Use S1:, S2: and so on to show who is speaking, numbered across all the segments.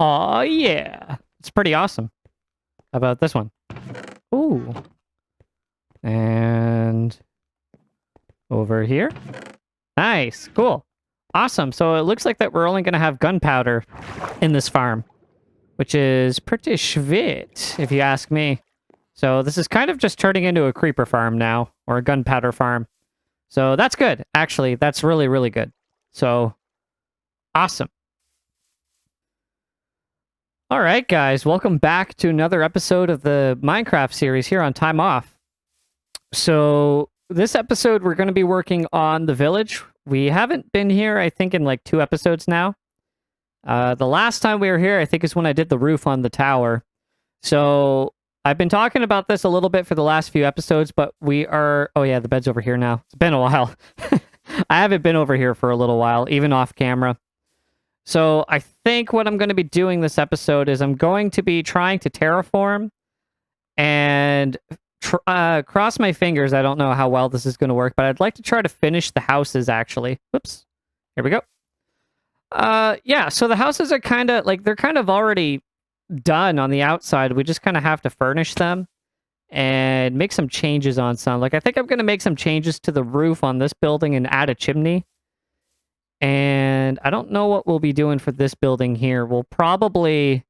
S1: Oh yeah. It's pretty awesome. How about this one? Ooh. And over here. Nice. Cool. Awesome. So it looks like that we're only going to have gunpowder in this farm, which is pretty sweet, if you ask me. So this is kind of just turning into a creeper farm now, or a gunpowder farm. So that's good. Actually, that's really, really good. So, awesome. All right, guys. Welcome back to another episode of the Minecraft series here on Time Off. So, this episode, we're going to be working on the village. We haven't been here, I think, in like 2 episodes now. The last time we were here, I think, is when I did the roof on the tower. So, I've been talking about this a little bit for the last few episodes, but we are... Oh, yeah, the bed's over here now. It's been a while. I haven't been over here for a little while, even off camera. So I think what I'm going to be doing this episode is I'm going to be trying to terraform and cross my fingers. I don't know how well this is going to work, but I'd like to try to finish the houses, actually. Whoops. Here we go. Yeah, so the houses are kind of, like, they're kind of already done on the outside. We just kind of have to furnish them and make some changes on some. Like, I think I'm going to make some changes to the roof on this building and add a chimney. And I don't know what we'll be doing for this building here. We'll probably...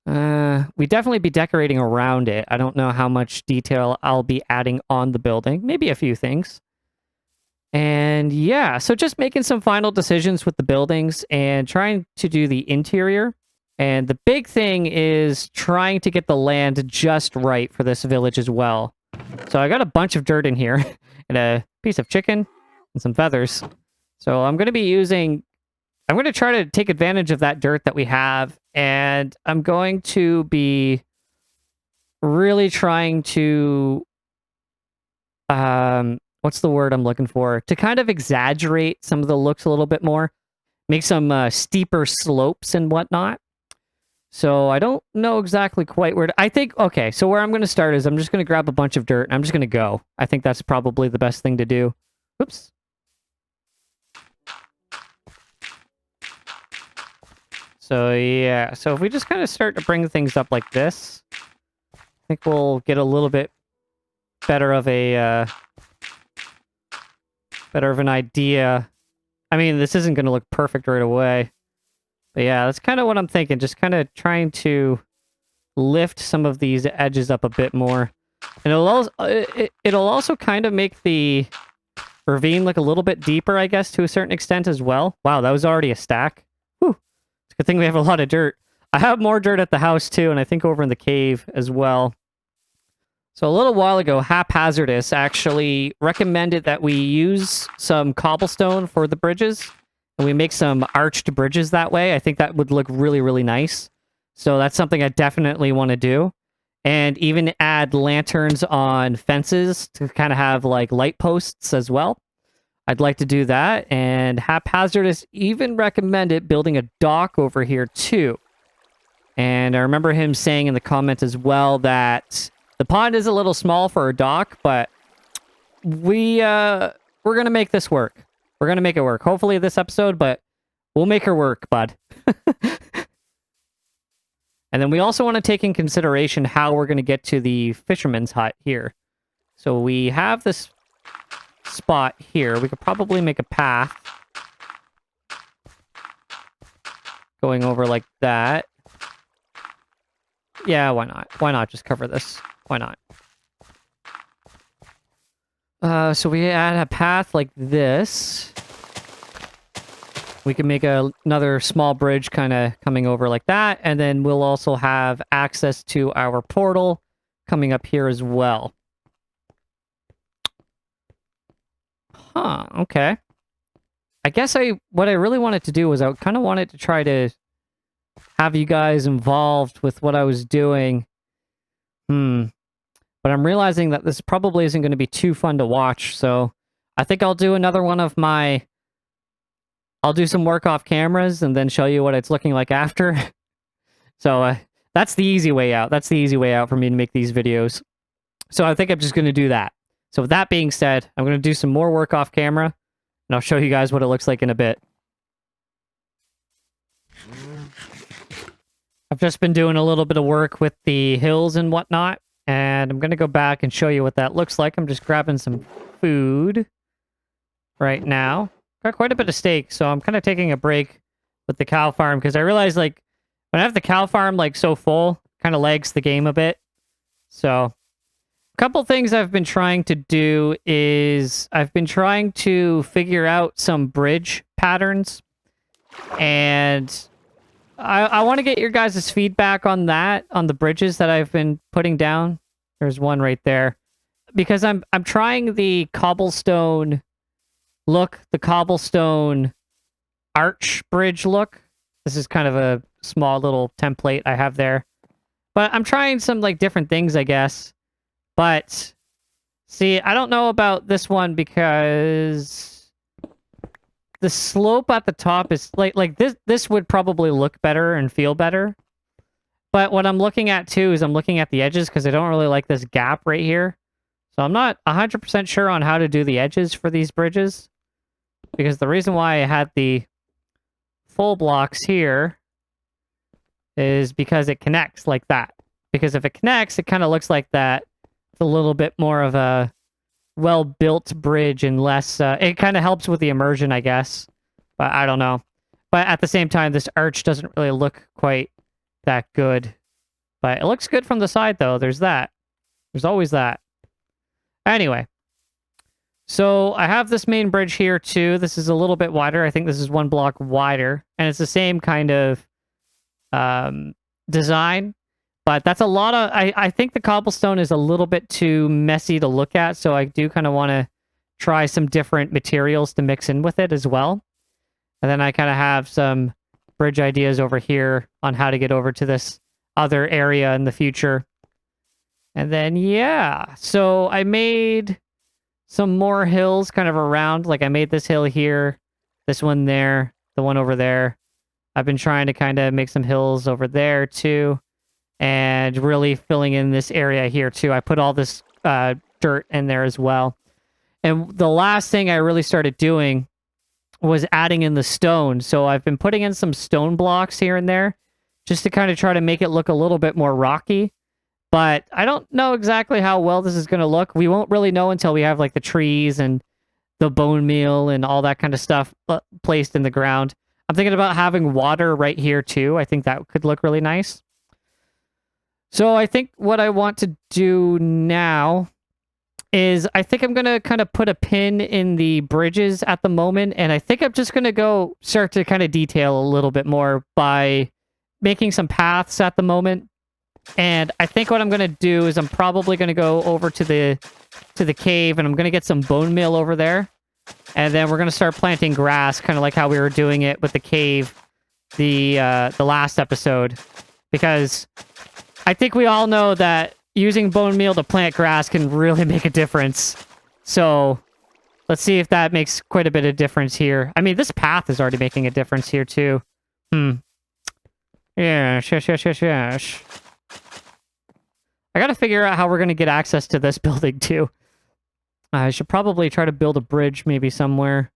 S1: we definitely be decorating around it. I don't know how much detail I'll be adding on the building. Maybe a few things. And yeah, so just making some final decisions with the buildings and trying to do the interior. And the big thing is trying to get the land just right for this village as well. So I got a bunch of dirt in here and a piece of chicken and some feathers. So I'm going to be using... I'm going to try to take advantage of that dirt that we have. And I'm going to be really trying to... what's the word I'm looking for? To kind of exaggerate some of the looks a little bit more. Make some steeper slopes and whatnot. So I don't know exactly quite where to... I think... Okay, so where I'm going to start is I'm just going to grab a bunch of dirt and I'm just going to go. I think that's probably the best thing to do. Oops. So yeah, so if we just kind of start to bring things up like this, I think we'll get a little bit better of a... better of an idea. I mean, this isn't going to look perfect right away. But yeah, that's kind of what I'm thinking. Just kind of trying to lift some of these edges up a bit more. And it'll also kind of make the ravine look a little bit deeper, I guess, to a certain extent as well. Wow, that was already a stack. Whew. It's a good thing we have a lot of dirt. I have more dirt at the house too, and I think over in the cave as well. So a little while ago, Haphazardous actually recommended that we use some cobblestone for the bridges. And we make some arched bridges that way. I think that would look really, really nice. So that's something I definitely want to do. And even add lanterns on fences to kind of have like light posts as well. I'd like to do that. And Haphazardous even recommended building a dock over here too. And I remember him saying in the comment as well that the pond is a little small for a dock, but we're going to make this work. We're going to make it work. Hopefully this episode, but we'll make her work, bud. And then we also want to take in consideration how we're going to get to the fisherman's hut here. So we have this spot here. We could probably make a path going over like that. Yeah, why not? Why not just cover this? Why not? So we add a path like this. We can make another small bridge kind of coming over like that. And then we'll also have access to our portal coming up here as well. Huh, okay. I guess what I really wanted to do was I kind of wanted to try to have you guys involved with what I was doing. But I'm realizing that this probably isn't going to be too fun to watch, so I think I'll do another one of my... I'll do some work off cameras and then show you what it's looking like after. So that's the easy way out. That's the easy way out for me to make these videos. So I think I'm just going to do that. So with that being said, I'm going to do some more work off camera, and I'll show you guys what it looks like in a bit. I've just been doing a little bit of work with the hills and whatnot, and I'm going to go back and show you what that looks like. I'm just grabbing some food right now. Got quite a bit of steak, so I'm kind of taking a break with the cow farm because I realize, like, when I have the cow farm, like, so full, kind of lags the game a bit. So, a couple things I've been trying to do is I've been trying to figure out some bridge patterns, and I want to get your guys' feedback on that, on the bridges that I've been putting down. There's one right there. Because I'm trying the cobblestone look, the cobblestone arch bridge look. This is kind of a small little template I have there. But I'm trying some, like, different things, I guess. But, see, I don't know about this one because the slope at the top is like this would probably look better and feel better. But what I'm looking at too is I'm looking at the edges because I don't really like this gap right here. So I'm not 100% sure on how to do the edges for these bridges. Because the reason why I had the full blocks here is because it connects like that. Because if it connects, it kind of looks like that. It's a little bit more of a well-built bridge and less... it kind of helps with the immersion, I guess. But I don't know. But at the same time, this arch doesn't really look quite that good. But it looks good from the side, though. There's that. There's always that. Anyway. So I have this main bridge here, too. This is a little bit wider. I think this is one block wider. And it's the same kind of design. But that's a lot of... I think the cobblestone is a little bit too messy to look at, so I do kind of want to try some different materials to mix in with it as well. And then I kind of have some bridge ideas over here on how to get over to this other area in the future. And then, yeah. So I made some more hills kind of around. Like, I made this hill here, this one there, the one over there. I've been trying to kind of make some hills over there, too. And really filling in this area here, too. I put all this dirt in there as well. And the last thing I really started doing was adding in the stone. So I've been putting in some stone blocks here and there just to kind of try to make it look a little bit more rocky. But I don't know exactly how well this is going to look. We won't really know until we have, like, the trees and the bone meal and all that kind of stuff placed in the ground. I'm thinking about having water right here, too. I think that could look really nice. So I think what I want to do now is I think I'm going to kind of put a pin in the bridges at the moment. And I think I'm just going to go start to kind of detail a little bit more by making some paths at the moment. And I think what I'm going to do is I'm probably going to go over to the cave and I'm going to get some bone meal over there. And then we're going to start planting grass, kind of like how we were doing it with the cave the last episode. Because I think we all know that using bone meal to plant grass can really make a difference. So let's see if that makes quite a bit of difference here. I mean, this path is already making a difference here, too. Yes. I gotta figure out how we're gonna get access to this building, too. I should probably try to build a bridge maybe somewhere.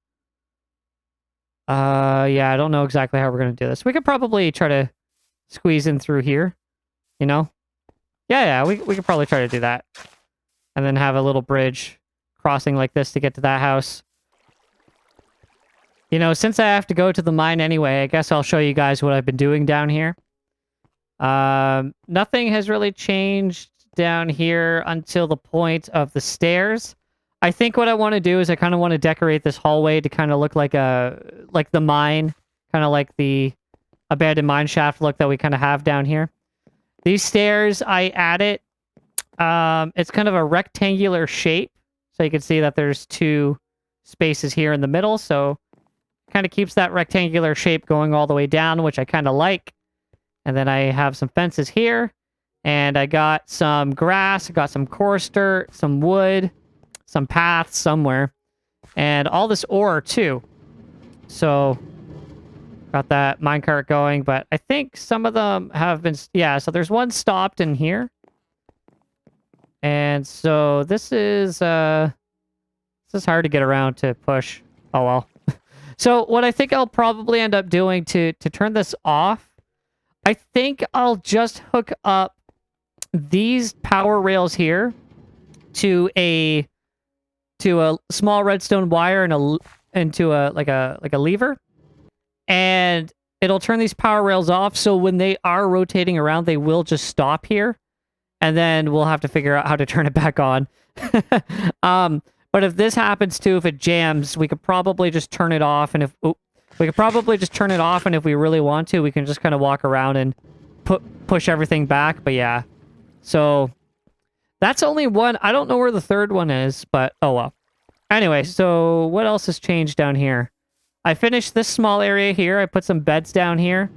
S1: Yeah, I don't know exactly how we're gonna do this. We could probably try to squeeze in through here. You know? Yeah, we could probably try to do that. And then have a little bridge crossing like this to get to that house. You know, since I have to go to the mine anyway, I guess I'll show you guys what I've been doing down here. Nothing has really changed down here until the point of the stairs. I think what I want to do is I kind of want to decorate this hallway to kind of look like the mine, kind of like the abandoned mine shaft look that we kind of have down here. These stairs, I added, it's kind of a rectangular shape. So you can see that there's two spaces here in the middle. So kind of keeps that rectangular shape going all the way down, which I kind of like. And then I have some fences here. And I got some grass, I got some coarse dirt, some wood, some paths somewhere. And all this ore, too. So got that minecart going, but I think some of them have been... Yeah, so there's one stopped in here. And so this is hard to get around to push. Oh, well. So what I think I'll probably end up doing to turn this off, I think I'll just hook up these power rails here to a small redstone wire and into a like a lever, and it'll turn these power rails off. So when they are rotating around, they will just stop here, and then we'll have to figure out how to turn it back on. But if this happens too, if it jams, we could probably just turn it off, and if we really want to, we can just kind of walk around and push everything back. But yeah, so that's only one. I don't know where the third one is, but oh well. Anyway, so what else has changed down here? I finished this small area here. I put some beds down here,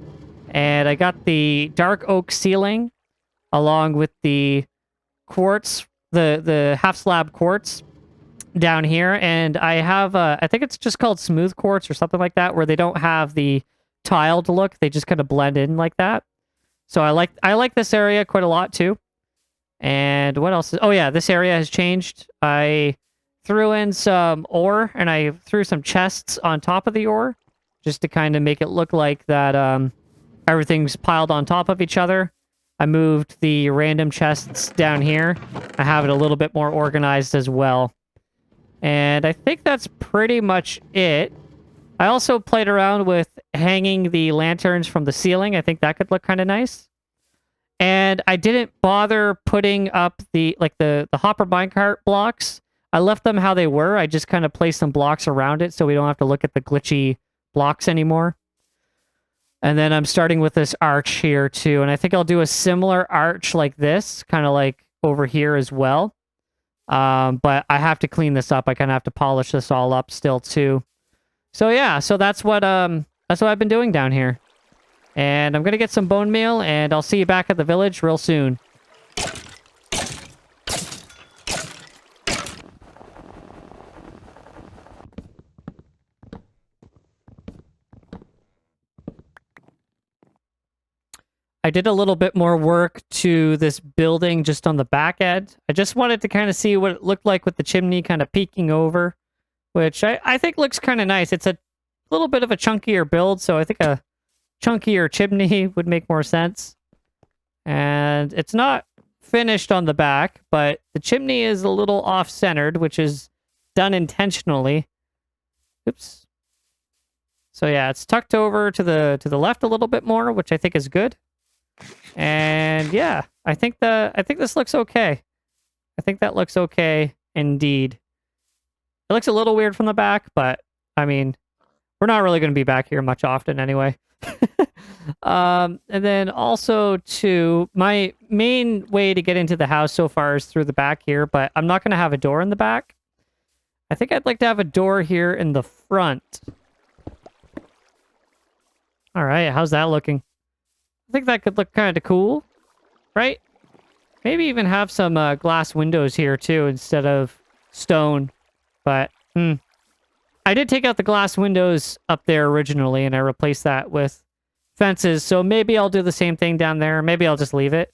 S1: and I got the dark oak ceiling along with the quartz, the half slab quartz down here, and I have I think it's just called smooth quartz or something like that, where they don't have the tiled look, they just kind of blend in like that. So I like this area quite a lot too. And what else oh yeah, this area has changed. I threw in some ore, and I threw some chests on top of the ore just to kind of make it look like that everything's piled on top of each other. I moved the random chests down here. I have it a little bit more organized as well. And I think that's pretty much it. I also played around with hanging the lanterns from the ceiling. I think that could look kind of nice. And I didn't bother putting up the hopper minecart blocks. I left them how they were. I just kind of placed some blocks around it so we don't have to look at the glitchy blocks anymore. And then I'm starting with this arch here too. And I think I'll do a similar arch like this, kind of like over here as well. But I have to clean this up. I kind of have to polish this all up still too. So yeah, so that's what I've been doing down here. And I'm gonna get some bone meal, and I'll see you back at the village real soon. I did a little bit more work to this building just on the back end. I just wanted to kind of see what it looked like with the chimney kind of peeking over, which I think looks kind of nice. It's a little bit of a chunkier build, so I think a chunkier chimney would make more sense. And it's not finished on the back, but the chimney is a little off-centered, which is done intentionally. Oops. So yeah, it's tucked over to the left a little bit more, which I think is good. And yeah, I think this looks okay. I think that looks okay indeed. It looks a little weird from the back, but I mean, we're not really going to be back here much often anyway. And then also too, my main way to get into the house so far is through the back here, but I'm not going to have a door in the back. I think I'd like to have a door here in the front. All right, how's that looking? I think that could look kind of cool, right? Maybe even have some glass windows here too instead of stone. But I did take out the glass windows up there originally, and I replaced that with fences. So maybe I'll do the same thing down there. Maybe I'll just leave it.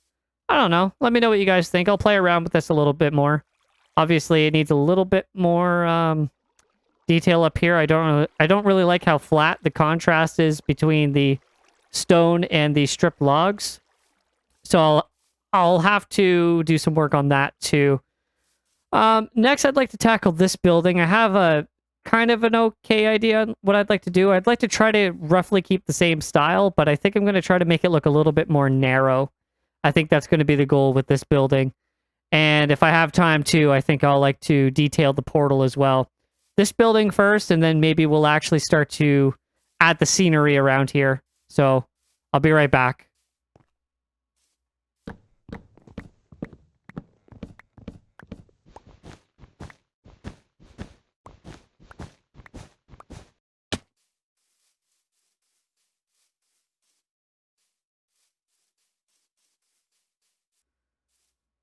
S1: I don't know. Let me know what you guys think. I'll play around with this a little bit more. Obviously, it needs a little bit more detail up here. I don't really like how flat the contrast is between the stone and the stripped logs. So I'll have to do some work on that too. Next, I'd like to tackle this building. I have a kind of an okay idea on what I'd like to do. I'd like to try to roughly keep the same style, but I think I'm going to try to make it look a little bit more narrow. I think that's going to be the goal with this building. And if I have time too, I think I'll like to detail the portal as well. This building first, and then maybe we'll actually start to add the scenery around here. So I'll be right back.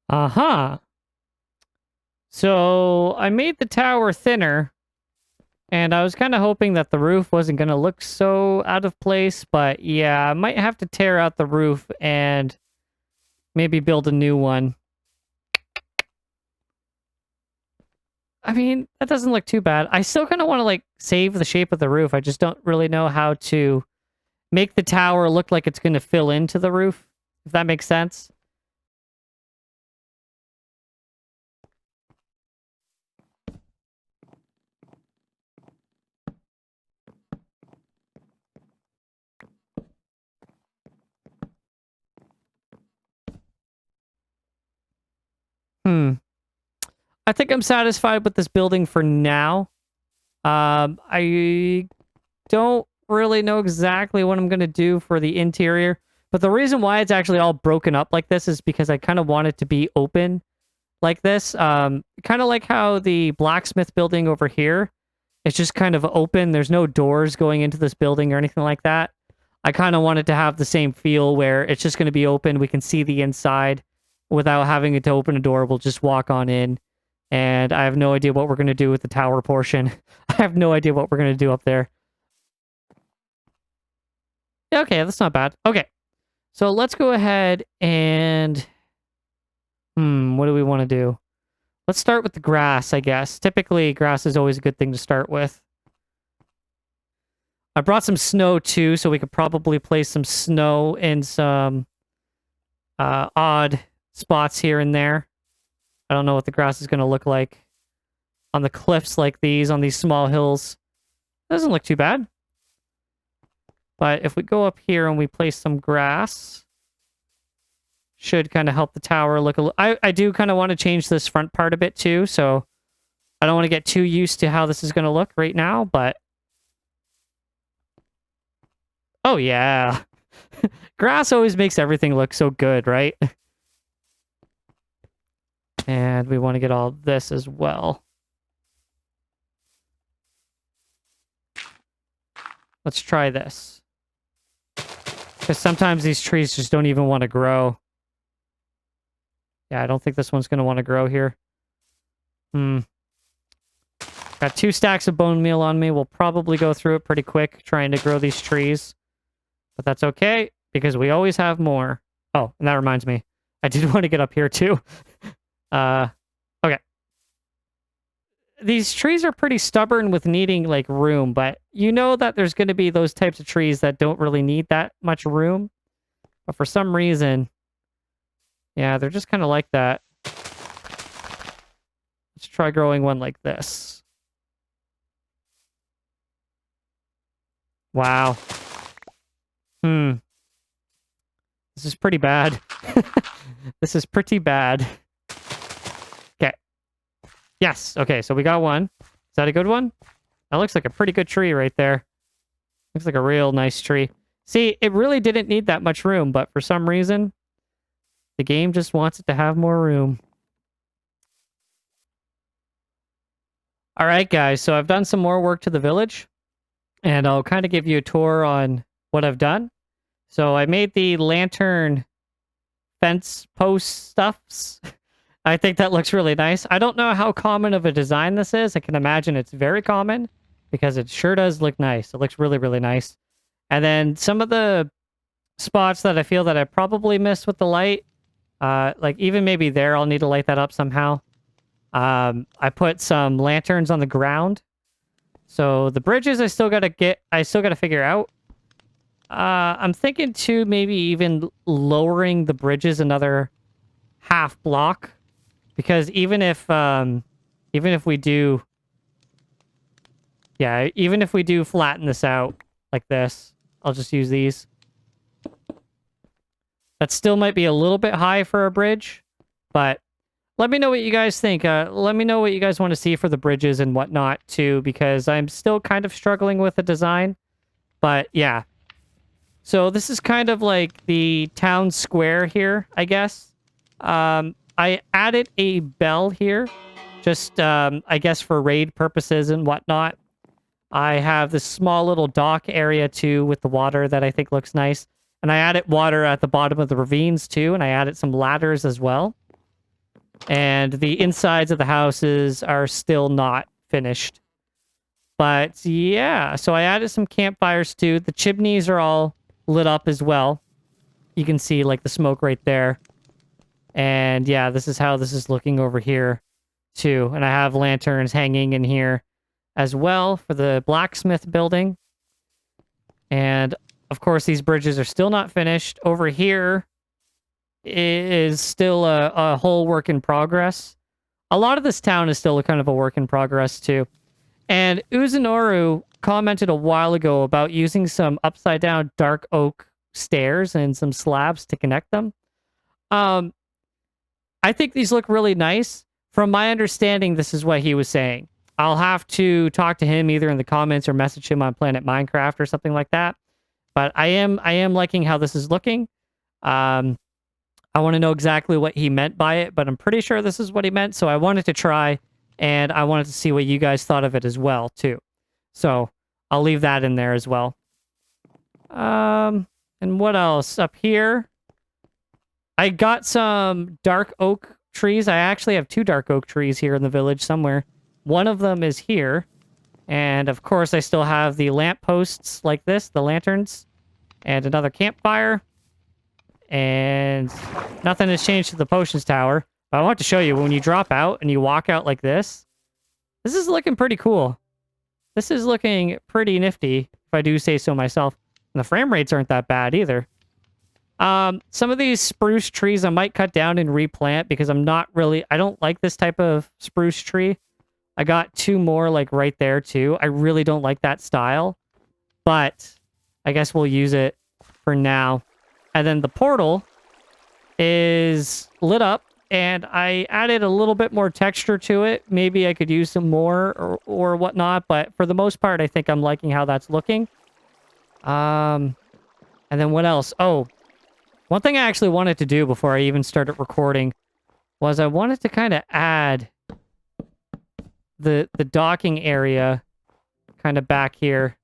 S1: Uh-huh. So I made the tower thinner, and I was kind of hoping that the roof wasn't going to look so out of place, but yeah, I might have to tear out the roof and maybe build a new one. I mean, that doesn't look too bad. I still kind of want to, like, save the shape of the roof. I just don't really know how to make the tower look like it's going to fill into the roof, if that makes sense. I think I'm satisfied with this building for now. I don't really know exactly what I'm going to do for the interior, but the reason why it's actually all broken up like this is because I kind of want it to be open like this. Kind of like how the blacksmith building over here is just kind of open. There's no doors going into this building or anything like that. I kind of want it to have the same feel where it's just going to be open. We can see the inside without having to open a door. We'll just walk on in. And I have no idea what we're going to do with the tower portion. I have no idea what we're going to do up there. Okay, that's not bad. Okay, so let's go ahead and... what do we want to do? Let's start with the grass, I guess. Typically, grass is always a good thing to start with. I brought some snow, too, so we could probably place some snow in some odd spots here and there. I don't know what the grass is going to look like on the cliffs like these, on these small hills. Doesn't look too bad. But if we go up here and we place some grass, should kind of help the tower look a little... I do kind of want to change this front part a bit too, so I don't want to get too used to how this is going to look right now, but... Oh, yeah. Grass always makes everything look so good, right? And we want to get all this as well. Let's try this. Because sometimes these trees just don't even want to grow. Yeah, I don't think this one's going to want to grow here. Got 2 stacks of bone meal on me. We'll probably go through it pretty quick trying to grow these trees. But that's okay, because we always have more. Oh, and that reminds me. I did want to get up here too. Okay. These trees are pretty stubborn with needing, like, room, but you know that there's going to be those types of trees that don't really need that much room. But for some reason, yeah, they're just kind of like that. Let's try growing one like this. Wow. This is pretty bad. This is pretty bad. Okay. Yes. Okay, so we got one. Is that a good one? That looks like a pretty good tree right there. Looks like a real nice tree. See, it really didn't need that much room, but for some reason, the game just wants it to have more room. All right, guys. So I've done some more work to the village, and I'll kind of give you a tour on what I've done. So I made the lantern fence post stuffs. I think that looks really nice. I don't know how common of a design this is. I can imagine it's very common because it sure does look nice. It looks really, really nice. And then some of the spots that I feel that I probably missed with the light, like even maybe there, I'll need to light that up somehow. I put some lanterns on the ground. So the bridges I still got to figure out. I'm thinking too, maybe even lowering the bridges another half block, because even if we do, yeah, even if we do flatten this out like this, I'll just use these. That still might be a little bit high for a bridge, but let me know what you guys think. Let me know what you guys want to see for the bridges and whatnot too, because I'm still kind of struggling with the design, but yeah. So this is kind of like the town square here, I guess. I added a bell here, just, I guess for raid purposes and whatnot. I have this small little dock area too with the water that I think looks nice. And I added water at the bottom of the ravines too, and I added some ladders as well. And the insides of the houses are still not finished. But yeah, so I added some campfires too. The chimneys are all lit up as well. You can see like the smoke right there. And yeah, this is how this is looking over here too. And I have lanterns hanging in here as well for the blacksmith building. And of course, these bridges are still not finished. Over here is still a whole work in progress. A lot of this town is still a kind of a work in progress, too. And Uzunoru commented a while ago about using some upside-down dark oak stairs and some slabs to connect them. I think these look really nice. From my understanding, this is what he was saying. I'll have to talk to him either in the comments or message him on Planet Minecraft or something like that. But I am liking how this is looking. I want to know exactly what he meant by it, but I'm pretty sure this is what he meant. So I wanted to try, and I wanted to see what you guys thought of it as well, too. So I'll leave that in there as well. And what else? Up here, I got some dark oak trees. I actually have 2 dark oak trees here in the village somewhere. One of them is here. And of course, I still have the lamp posts like this, the lanterns, and another campfire. And nothing has changed to the potions tower. But I want to show you, when you drop out and you walk out like this is looking pretty cool. This is looking pretty nifty, if I do say so myself. And the frame rates aren't that bad either. Some of these spruce trees I might cut down and replant because I don't like this type of spruce tree. I got 2 more like right there too. I really don't like that style, but I guess we'll use it for now. And then the portal is lit up, and I added a little bit more texture to it. Maybe I could use some more or whatnot, but for the most part, I think I'm liking how that's looking. And then what else? Oh, one thing I actually wanted to do before I even started recording was I wanted to kind of add the docking area kind of back here.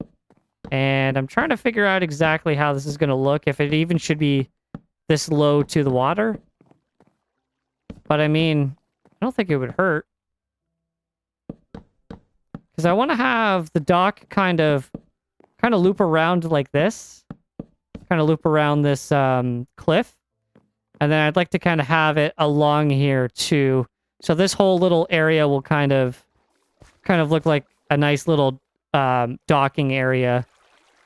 S1: And I'm trying to figure out exactly how this is going to look, if it even should be this low to the water. But I mean, I don't think it would hurt. Because I want to have the dock kind of loop around like this. Kind of loop around this cliff. And then I'd like to kind of have it along here too. So this whole little area will kind of look like a nice little docking area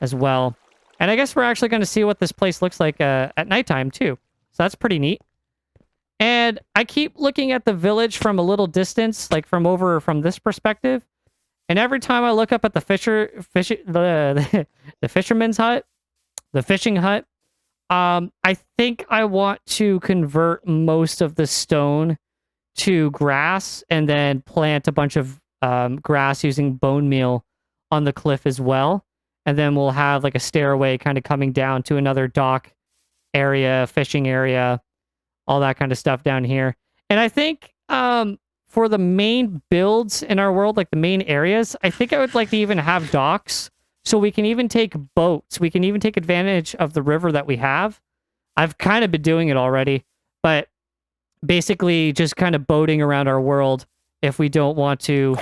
S1: as well. And I guess we're actually going to see what this place looks like at nighttime too. So that's pretty neat. And I keep looking at the village from a little distance, like from this perspective. And every time I look up at the fisherman's hut, the fishing hut, I think I want to convert most of the stone to grass and then plant a bunch of grass using bone meal on the cliff as well. And then we'll have like a stairway kind of coming down to another dock area, fishing area, all that kind of stuff down here. And I think for the main builds in our world, like the main areas, I think I would like to even have docks so we can even take boats. We can even take advantage of the river that we have. I've kind of been doing it already, but basically just kind of boating around our world if we don't want to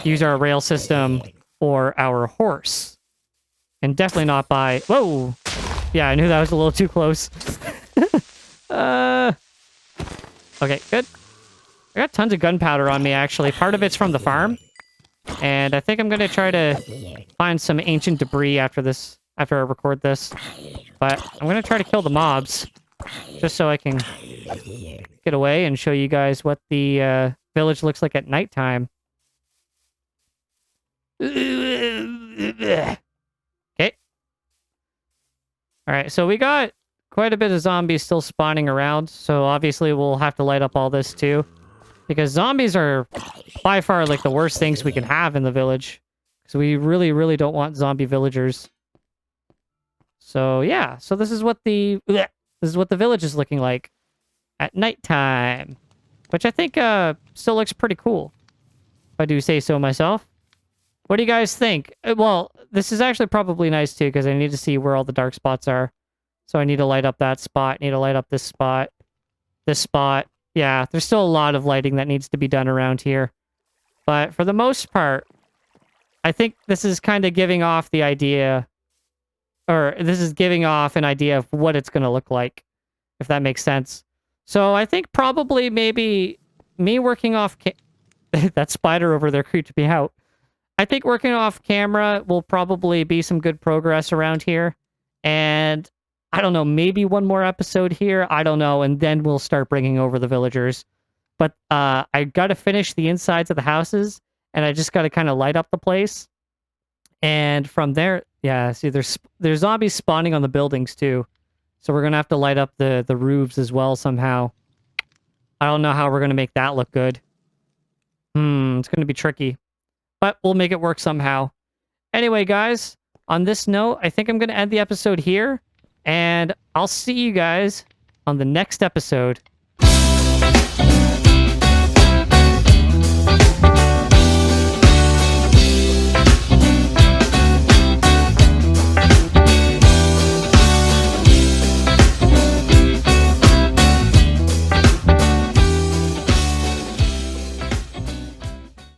S1: use our rail system or our horse. And definitely not by... Whoa! Yeah, I knew that was a little too close. Okay, good. I got tons of gunpowder on me, actually. Part of it's from the farm. And I think I'm going to try to find some ancient debris after I record this. But I'm going to try to kill the mobs. Just so I can get away and show you guys what the village looks like at nighttime. Okay. Alright, so we got quite a bit of zombies still spawning around. So obviously we'll have to light up all this too. Because zombies are by far like the worst things we can have in the village. So we really, really don't want zombie villagers. So yeah, so this is what the village is looking like at nighttime. Which I think still looks pretty cool, if I do say so myself. What do you guys think? Well, this is actually probably nice too, because I need to see where all the dark spots are. So I need to light up that spot, need to light up this spot. Yeah, there's still a lot of lighting that needs to be done around here. But for the most part, I think this is kind of giving off the idea, or this is giving off an idea of what it's going to look like, if that makes sense. So I think probably maybe me working off... that spider over there creeped me out. I think working off camera will probably be some good progress around here. And I don't know, maybe one more episode here. I don't know. And then we'll start bringing over the villagers. But I got to finish the insides of the houses, and I just got to kind of light up the place. And from there, yeah, see, there's zombies spawning on the buildings too. So we're going to have to light up the roofs as well somehow. I don't know how we're going to make that look good. It's going to be tricky. But we'll make it work somehow. Anyway, guys, on this note, I think I'm going to end the episode here. And I'll see you guys on the next episode